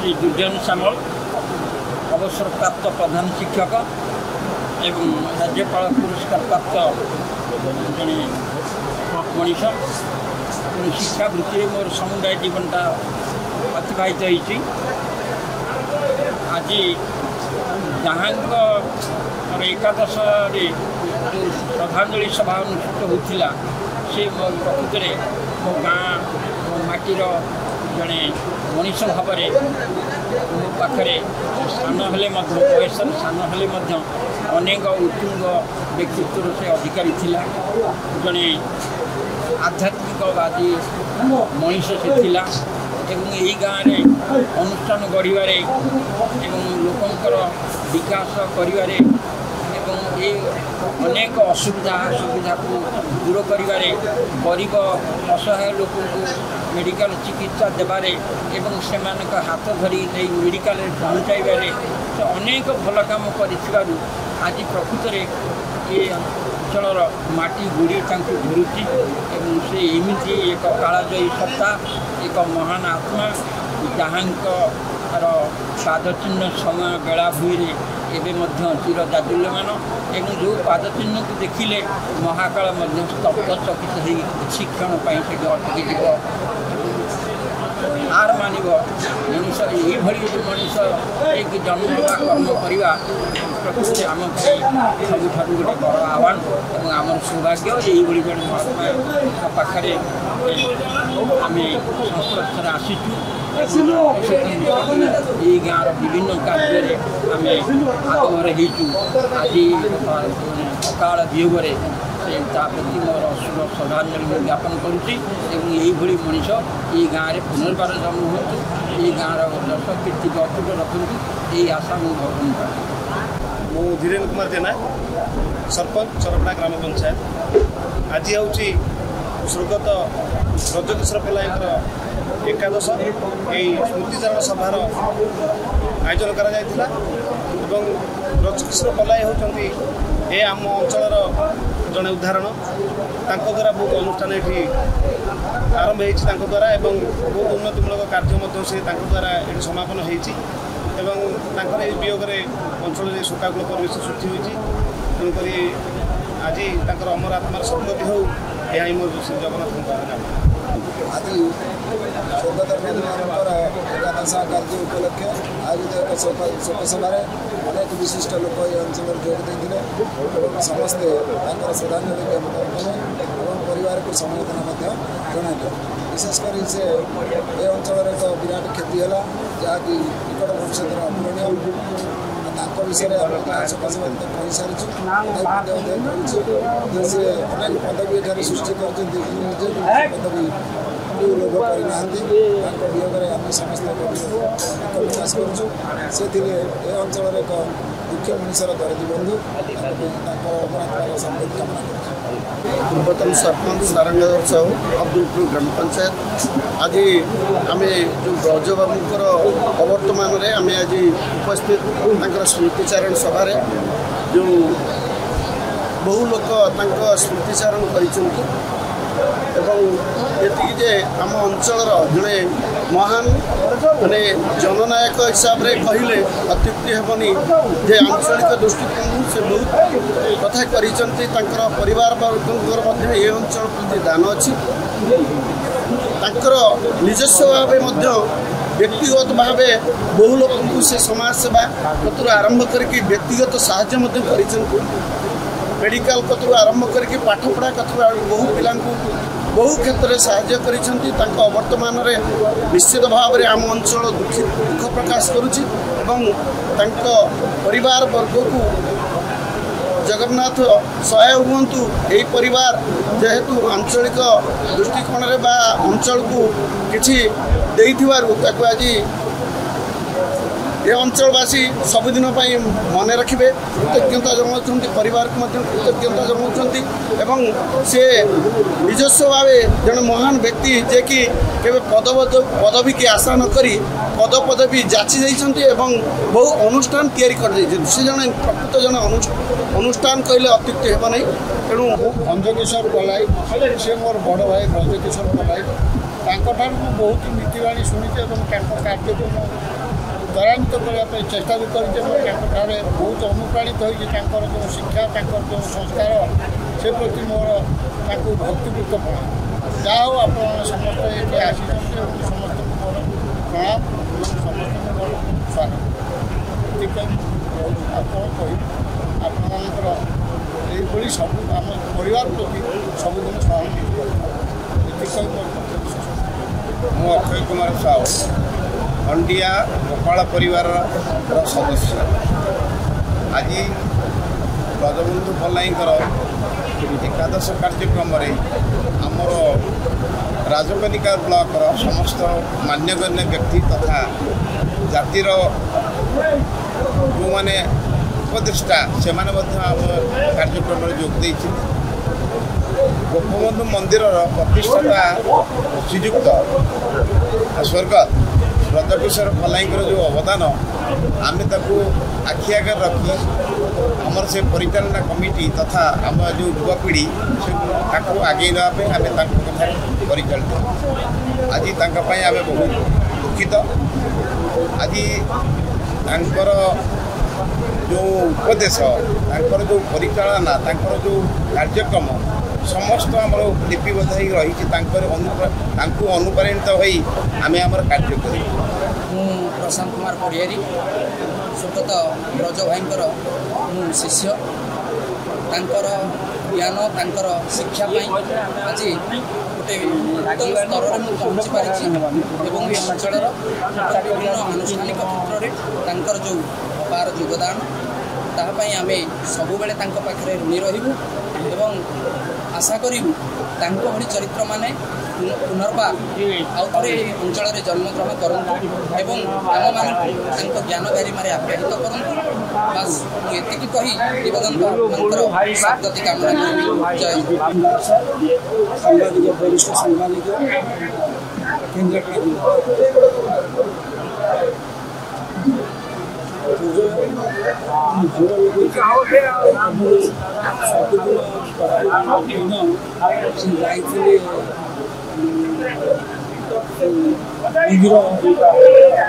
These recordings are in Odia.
श्री दुर्जन सामल अवसरप्राप्त प्रधान शिक्षक एवं राज्यपाल पुरस्कार प्राप्त जड़े मनीष शिक्षावृत्ति मोर समुदाय जीवनटा अतिबाहित होती। आज जहाँ एकादश श्रद्धांजलि सभा अनुष्ठित होता से प्रकृत में मो गाँ मो माटीर जड़े मनीष भाव मो पाखे सान हेले बयस सान हेले अनेक उत्तुंग व्यक्तित्व से अधिकारी थिला जड़े आध्यात्मिकवादी मनीष से थिला एवं यही गाँव में अनुष्ठान गढ़वे लोकंर विकास करिवारे एवं ये अनेक असुविधा को दूर करिवारे गरीब असहाय लोक मेडिकल चिकित्सा देवारे एवं सेमानक हाथ धरी नहीं मेडिकल पहुँचाइबारे तो अनेक भल काम करिथिबारु आज प्रकृत में ये अंचल माटी गुड़ी धरुची एवं से एमती एक कालजयी सत्ता एक महान आत्मा जहाँ पादचिन्ह समय बेलाभूमि एवं चिर जादुल्यमान एवं जो पादचिन्ह को देखिले महाकाल स्तब्ध चकित हो शिक्षण से अटकी जीव हार मान मनीष ये मनीष एक जन्म कर्म करवा प्रकृति आम सबुठ गोटे बड़ आह्वान और आम सौभाग्य ये जन महात्मा पाखे आम संस्पर्श आसीचु ये गाँव विभिन्न कार्य आम आगमर होचु आज अकाल वियोगे से प्रति मोर अशुभ श्रद्धांजलि ज्ञापन करुँची यही मनीष ये गाँव में पुनर्बार जन्म हो ये गाँव दर्श कीर्ति अतुट रखु यही आशा मुझे भगवान पाए। मु धीरेन्द्र कुमार जेना सरपंच चरपड़ा ग्राम पंचायत आज हूँ स्वर्गत ब्रजकिशोर पल्लाई एकादश यही स्मृतिचारण सभार आयोजन करा ब्रजकिशोर पल्लाई होती ए आम अंचल जड़े उदाहरण द्वारा बहुत अनुष्ठान ये आरंभ द्वारा एवं बहुत उन्नतिमूलक कार्य से द्वारा ये समापन होती वियोग अंचल शोकाकुल परिवेश सृष्टि होती तेणुक आज अमर आत्मार सद्गति हो यह मोर श्री जगन्नाथ आज स्वर्गत एकादश कार्य उपलक्षे आयोजित एक शोकसभार अनेक विशिष्ट लोक ये अंचल जोगदे समस्ते श्रद्धांजलि ज्ञापन और परिवार को समवेदना जन विशेषकर से ये अंचल एक विराट क्षति है जहाँकि निकट भविष्य अपूरणीय विषय कही सारी अनेक पदवी ये सृष्टि कर पदवी लोभ करना वियोग आम समस्त प्रकाश करुँ से अंचल एक मुख्य मनीषर दरदी बंधु संपत्ति कामना कर पूर्वतन सरपंच सारंगधर साहू अब्दुलपुर ग्राम पंचायत आज आम जो ब्रजबाबूर अवर्तमान आम आज उपस्थित स्मृतिचारण सभार जो बहु लोक स्मृतिचारण कर आम अंचल जड़े महान माने जननायक हिसाब से कहले अत्युक्ति हेबनी जे आंचलिक दृष्टिकोण से बहुत कथा कर परिवार वर्ग ये अंचल प्रति दान अच्छी निजस्व भाव व्यक्तिगत भाव बहु लोक से समाज सेवा कतु आरंभ करके व्यक्तिगत साहाय्य मेडिकल कतु आरंभ करके पाठपढ़ा कतु बहु पिला बहु क्षेत्र में साहाय्य वर्तमान निश्चित भाव में आम अंचल दुख प्रकाश करुच्ची परिवार वर्ग को जगन्नाथ सहाय हुंतु यही परिवार जेहेतु आंचलिक दृष्टिकोण अंचल को किसी आज ये अंचलवासी सबुदिन मन रखिए कृतज्ञता जमाउं परिवार को कृतज्ञता जमाउं से निजस्व भाव जन महान व्यक्ति जे कि पदवी की आशा नक पद पदवी जाची जाइए बहु अनुष्ठान तैयारी कर से जन प्रकृत जन अनुष्ठान कहले अत्युक्ति हेब नहीं तेणु ब्रजकिशोर पल्लाई से मोर बड़ भाई ब्रजकिशोर पल्लाई ତାଙ୍କଠାରୁ ମୁଁ ବହୁତ ନୀତିବାଣୀ ଶୁଣିଛି ଏବଂ ତାଙ୍କ କାର୍ଯ୍ୟକ୍ରମ ତ୍ୱରାନ୍ୱିତ କରିବା ପାଇଁ ଚେଷ୍ଟା ବି କରିଛି ଏବଂ ତାଙ୍କଠାରେ ବହୁତ ଅନୁପ୍ରାଣିତ ହୋଇଛି। ତାଙ୍କର ଯେଉଁ ଶିକ୍ଷା ତାଙ୍କର ଯେଉଁ ସଂସ୍କାର ସେ ପ୍ରତି ମୋର ତାଙ୍କୁ ଭକ୍ତିପୂତ ପ୍ରଣାମ। ଯାହା ହଉ ଆପଣମାନେ ସମସ୍ତେ ଏଠି ଆସିଛନ୍ତି ଏବଂ ସମସ୍ତଙ୍କୁ ମୋର ପ୍ରଣାମ ଏବଂ ସମସ୍ତଙ୍କୁ ମୋର ସ୍ୱାଗତ। ଏଥିପାଇଁ ଆଉ କ'ଣ କହିବି, ଆପଣମାନଙ୍କର ଏଇଭଳି ସବୁ ଆମ ପରିବାର ପ୍ରତି ସବୁଦିନ ସହାନୁଭୂତି କରିବ। ଏଥିପାଇଁ ମୁଁ ଅକ୍ଷୟ କୁମାର ସାହୁ ଖଣ୍ଡିଆ ଗୋପାଳ ପରିବାରର ସଦସ୍ୟ। ଆଜି ବ୍ରଜବନ୍ଧୁ ପଟ୍ଟନାୟକଙ୍କର ଏକାଦଶ କାର୍ଯ୍ୟକ୍ରମରେ ଆମର ରାଜକନିକା ବ୍ଲକର ସମସ୍ତ ମାନ୍ୟଗଣ୍ୟ ବ୍ୟକ୍ତି ତଥା ଜାତିର ଯେଉଁମାନେ ଉପଦେଷ୍ଟା ସେମାନେ ମଧ୍ୟ ଆମ କାର୍ଯ୍ୟକ୍ରମରେ ଯୋଗ ଦେଇଛନ୍ତି। ଗୋପବନ୍ଧୁ ମନ୍ଦିରର ପ୍ରତିଷ୍ଠାତା ଶ୍ରୀଯୁକ୍ତ ସ୍ୱର୍ଗତ ବ୍ରଜକିଶୋର ପଟ୍ଟନାୟକଙ୍କର ଯେଉଁ ଅବଦାନ ଆମେ ତାକୁ ଆଖି ଆଗରେ ରଖି ଆମର ସେ ପରିଚାଳନା କମିଟି ତଥା ଆମ ଯେଉଁ ଯୁବପିଢ଼ି ସେ ତାକୁ ଆଗେଇ ନେବା ପାଇଁ ଆମେ ତାଙ୍କ କଥାରେ ପରିଚାଳିତ। ଆଜି ତାଙ୍କ ପାଇଁ ଆମେ ବହୁତ ଦୁଃଖିତ। ଆଜି ତାଙ୍କର ଯେଉଁ ଉପଦେଶ ତାଙ୍କର ଯେଉଁ ପରିଚାଳନା ତାଙ୍କର ଯେଉଁ କାର୍ଯ୍ୟକ୍ରମ ସମସ୍ତ ଆମର ଲିପିବଦ୍ଧ ହୋଇ ରହିଛି। ତାଙ୍କୁ ଅନୁପ୍ରାଣିତ ହୋଇ ଆମେ ଆମର କାର୍ଯ୍ୟ କରିବୁ। ମୁଁ ପ୍ରଶାନ୍ତ କୁମାର ପରିହାରୀ ସ୍ୱର୍ଗତ ବ୍ରଜ ଭାଇଙ୍କର ମୁଁ ଶିଷ୍ୟ। ତାଙ୍କର ଜ୍ଞାନ ତାଙ୍କର ଶିକ୍ଷା ପାଇଁ ଆଜି ଗୋଟେ ଉତ୍ତମ ସ୍ତରରେ ମୁଁ ପହଞ୍ଚି ପାରିଛି ଏବଂ ଏ ଅଞ୍ଚଳର ବିଭିନ୍ନ ଆନୁଷ୍ଠାନିକ କ୍ଷେତ୍ରରେ ତାଙ୍କର ଯେଉଁ ଅପାର ଯୋଗଦାନ ତାହା ପାଇଁ ଆମେ ସବୁବେଳେ ତାଙ୍କ ପାଖରେ ଋଣୀ ରହିବୁ ଏବଂ ଆଶା କରିବୁ ତାଙ୍କ ଭଳି ଚରିତ୍ରମାନେ ପୁନର୍ବାର ଆଉ ଥରେ ଏ ଅଞ୍ଚଳରେ ଜନ୍ମଗ୍ରହଣ କରନ୍ତୁ ଏବଂ ଆମମାନଙ୍କୁ ତାଙ୍କ ଜ୍ଞାନ ଗାରିମାରେ ଆପ୍ୟାହିତ କରନ୍ତୁ। ବାସ୍ ମୁଁ ଏତିକି କହି ଦିବଂଗତ ଆତ୍ମାଙ୍କର ସଦ୍ଗତି କାମନା କରିବି। ଜୟ ସାମ୍ବାଦିକ ବରିଷ୍ଠ ସାମ୍ବାଦିକ କେନ୍ଦ୍ରାପଡ଼ା ଯାଇଥିଲେ ମନ୍ଦିର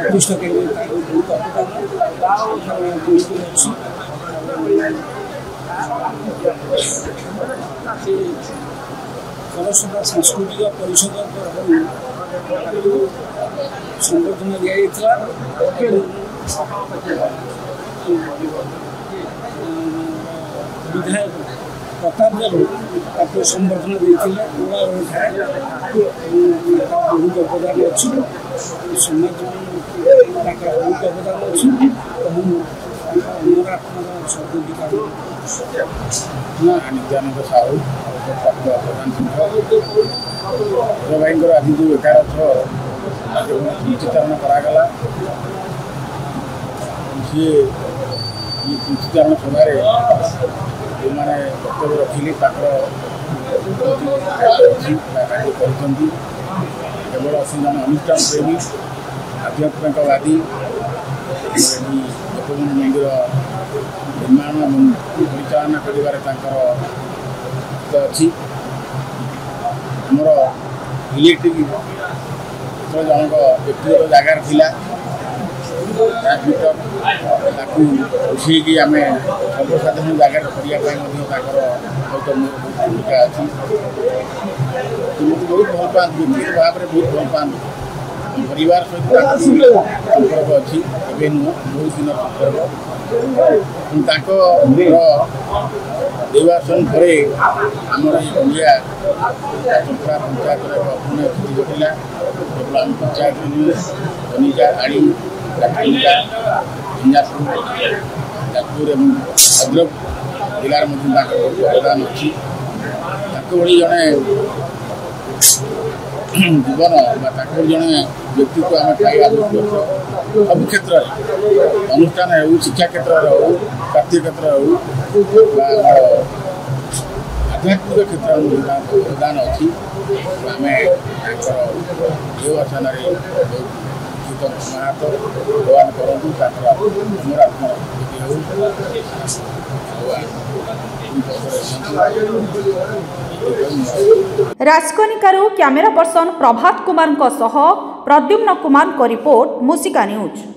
ପ୍ରତିଷ୍ଠା କରିବେ ତାକୁ ବହୁତ ଅଛି। ସରସ୍ୱତୀ ସାଂସ୍କୃତିକ ପରିଷଦ ତରଫରୁ ସମ୍ବର୍ଦ୍ଧନା ଦିଆଯାଇଥିଲା। ବିଧାୟକ ପ୍ରତାପ ଦେବ ତାକୁ ସମ୍ବର୍ଦ୍ଧନା ଦେଇଥିଲେ। ବହୁତ ଅବଦାନ ଅଛି ସମାଜ ତାଙ୍କର ବହୁତ ଅବଦାନ ଅଛି ଏବଂ ଆମର ଆତ୍ମାର ସଦ୍ଗତି ନିତ୍ୟାନନ୍ଦ ସାହୁ ପ୍ରଧାନ ଭାଇଙ୍କର ଆଜି ଯେଉଁ ଏକାଦଶ ପୃଷ୍ଟିଚାରଣ କରାଗଲା ସିଏ ପୃଷ୍ଟିଚାରଣ ସଭାରେ ଯେଉଁମାନେ ବକ୍ତବ୍ୟ ରଖିଲେ ତାଙ୍କର କାର୍ଯ୍ୟ କରିଛନ୍ତି। କେବଳ ସେ ଜଣେ ଅନୁଷ୍ଠାନ ପ୍ରେମୀ ଆଧ୍ୟାତ୍ମିକବାଦୀ। ଏଠି ଗୋପବନ୍ଧୁ ମନ୍ଦିର ନିର୍ମାଣ ଏବଂ ପରିଚାଳନା କରିବାରେ ତାଙ୍କର ଅଛି। ଆମର ଇଲେକ୍ଟ୍ରିକ୍ ଯେତେବେଳେ ଜଣଙ୍କ ବ୍ୟକ୍ତିଗତ ଜାଗାରେ ଥିଲା ତାକୁ ଉଠେଇକି ଆମେ ସର୍ବସାଧାରଣ ଜାଗାରେ କରିବା ପାଇଁ ମଧ୍ୟ ତାଙ୍କର ବହୁତ ଭୂମିକା ଅଛି। ଏମିତି ବହୁତ ଭଲ ପାଆନ୍ତି, ବ୍ୟକ୍ତିଗତ ଭାବରେ ବହୁତ ଭଲ ପାଆନ୍ତି। ପରିବାର ସହିତ ସମ୍ପର୍କ ଅଛି, ଏବେ ନୁହଁ ବହୁତ ଦିନ ସମ୍ପର୍କ। ତାଙ୍କର ନିର୍ବାଚନ ପରେ ଆମର ଏଇ ଓଡ଼ିଆ ଚମ୍ପଡ଼ା ପଞ୍ଚାୟତର ଏକ ଅଭୁନ ସ୍ଥିତି ଘଟିଲା। କେବଳ ଆମ ପଞ୍ଚାୟତ ନୁହେଁ, କନିକା ଆଳି କାଠିକା ଝିଞ୍ଜାପୁର ଯାଜପୁର ଏବଂ ଭଦ୍ରକ ଜିଲ୍ଲାରେ ମଧ୍ୟ ତାଙ୍କର ବହୁତ ଅବଦାନ ଅଛି। ତାଙ୍କ ଭଳି ଜଣେ ଜୀବନ ବା ତାଙ୍କ ଭଳି ଜଣେ ବ୍ୟକ୍ତିତ୍ୱ ଆମେ ପାଇବା ଆବଶ୍ୟକ। ସବୁ କ୍ଷେତ୍ରରେ ଅନୁଷ୍ଠାନ ହେଉ, ଶିକ୍ଷା କ୍ଷେତ୍ରରେ ହେଉ, ସ୍ୱାସ୍ଥ୍ୟ କ୍ଷେତ୍ରରେ ହେଉ ବା ଆମର ଆଧ୍ୟାତ୍ମିକ କ୍ଷେତ୍ରରେ ମଧ୍ୟ ତାଙ୍କର ଅବଦାନ ଅଛି। ଆମେ ତାଙ୍କର ଦେବସ୍ଥାନରେ ଭଗବାନ କରନ୍ତୁ ତାଙ୍କର ଆମର ଆତ୍ମର ହେଉ। राजकनिकारु camera person Prabhat Kumar Pradyumna Kumar report मूसिका news.